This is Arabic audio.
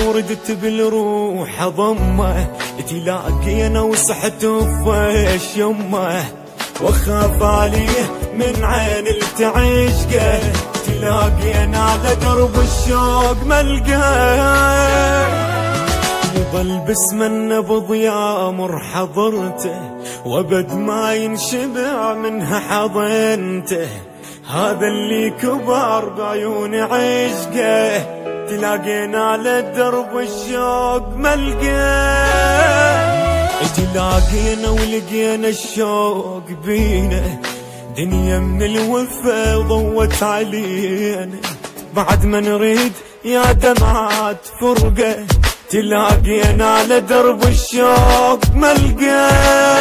وردت بالروح اضمه، تلاقينا وصحت وفيش يمه، واخاف عليه من عين التعشقه، تلاقينا على درب الشوق ملقاه. يظل باسم النبض يامر حضرته، وابد ما ينشبع منها حضنته، هذا اللي كبر بعيون عشقه، تلاقينا على درب الشوق ملقاه. تلاقينا ولقينا الشوق بينا، دنيا من الوفا ضوت علينا، بعد ما نريد يا دمعات فرقه، تلاقينا على درب الشوق ملقاه.